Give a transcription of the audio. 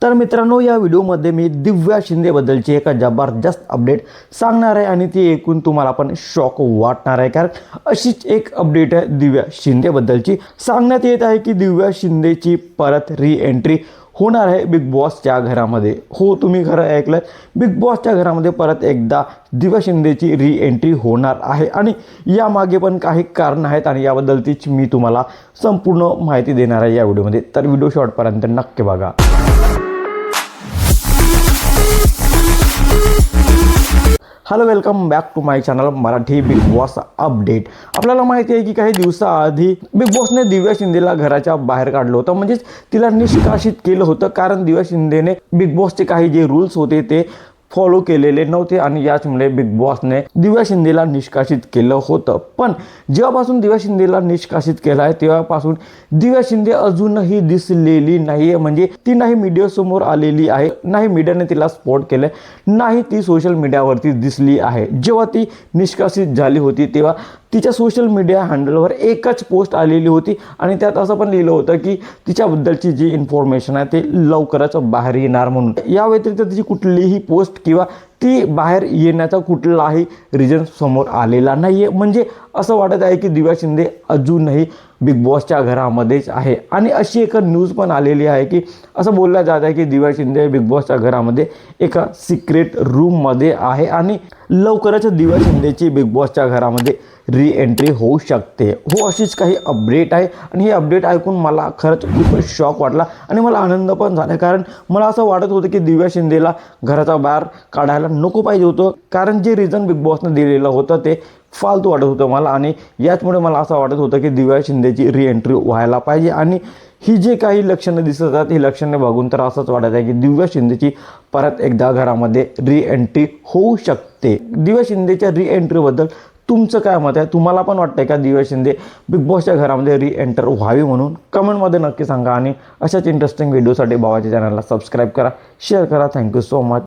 तर मित्रांनो, या व्हिडिओमध्ये मी दिव्या शिंदेबद्दलची एक जबरदस्त अपडेट सांगणार आहे आणि ती ऐकून तुम्हाला पण शॉक वाटणार आहे, कारण अशीच एक अपडेट आहे दिव्या शिंदेबद्दलची. सांगण्यात येत आहे की दिव्या शिंदेची परत री एंट्री होणार आहे बिग बॉसच्या घरामध्ये. हो, तुम्ही खरं ऐकलं, बिग बॉसच्या घरामध्ये परत एकदा दिव्या शिंदेची री एंट्री होणार आहे आणि यामागे पण काही कारण आहेत आणि याबद्दलचीच मी तुम्हाला संपूर्ण माहिती देणार आहे या व्हिडिओमध्ये. तर व्हिडिओ शॉर्टपर्यंत नक्की बघा. Hello, welcome back to my channel Marathi Bigg Boss update. आपल्याला माहिती आहे की काही दिवसाआधी बिग बॉसने दिव्या शिंदेला घराच्या बाहेर काढलं होतं, म्हणजेच तिला निष्कासित केलं होतं, कारण दिव्या शिंदेने बिग बॉसचे काही जे रूल्स होते ते फॉलो केलेले नव्हते आणि याचमुळे बिग बॉसने दिव्या शिंदेला निष्कासित केलं होतं. पण जेव्हापासून दिव्या शिंदेला निष्कासित केलं आहे तेव्हापासून दिव्या शिंदे अजूनही दिसलेली नाही आहे. म्हणजे ती नाही मीडियासमोर आलेली आहे, नाही मीडियाने तिला स्पॉट केलं, नाही ती सोशल मीडियावरती दिसली आहे. जेव्हा ती निष्कासित झाली होती तेव्हा तिच्या सोशल मीडिया हँडलवर एकच पोस्ट आलेली होती आणि त्यात असं पण लिहिलं होतं की तिच्याबद्दलची जी इन्फॉर्मेशन आहे ते लवकरच बाहेर येणार म्हणून. या व्यतिरिक्त तिची कुठलीही पोस्ट किंवा ती बाहेर येण्याचा कुठलाही रिझन समोर आलेला नाही आहे. म्हणजे असं वाटत आहे की दिव्या शिंदे अजूनही बिग बॉसच्या घरामध्येच आहे. आणि अशी एक न्यूज पण आलेली आहे की असं बोललं जात आहे की दिव्या शिंदे बिग बॉसच्या घरामध्ये एका सिक्रेट रूममध्ये आहे आणि लवकरच दिव्या शिंदेची बिग बॉसच्या घरामध्ये री एंट्री होऊ शकते. हो, अशीच काही अपडेट आहे आणि ही अपडेट ऐकून मला खरंच खूप शॉक वाटला आणि मला आनंद पण झाला, कारण मला असं वाटत होतं की दिव्या शिंदेला घराच्या बाहेर काढायला नको पाहिजे होतं, कारण जे रिझन बिग बॉसने दिलेलं होतं ते फालतू वाटत होतं मला. आणि याचमुळे मला असं वाटत होतं की दिव्या शिंदेची री एंट्री व्हायला पाहिजे. आणि ही जे काही लक्षणं दिसत आहेत ही लक्षणे बघून तर असंच वाटत आहे की दिव्या शिंदेची परत एकदा घरामध्ये री एंट्री होऊ शकते. दिव्या शिंदेच्या री एंट्रीबद्दल तुमचं काय मत आहे? तुम्हाला पण वाटतंय का दिव्या शिंदे बिग बॉसच्या घरामध्ये री एंटर व्हावी म्हणून? कमेंटमध्ये नक्की सांगा आणि अशाच इंटरेस्टिंग व्हिडिओसाठी भावाच्या चॅनलला सबस्क्राईब करा, शेअर करा. Thank you so much.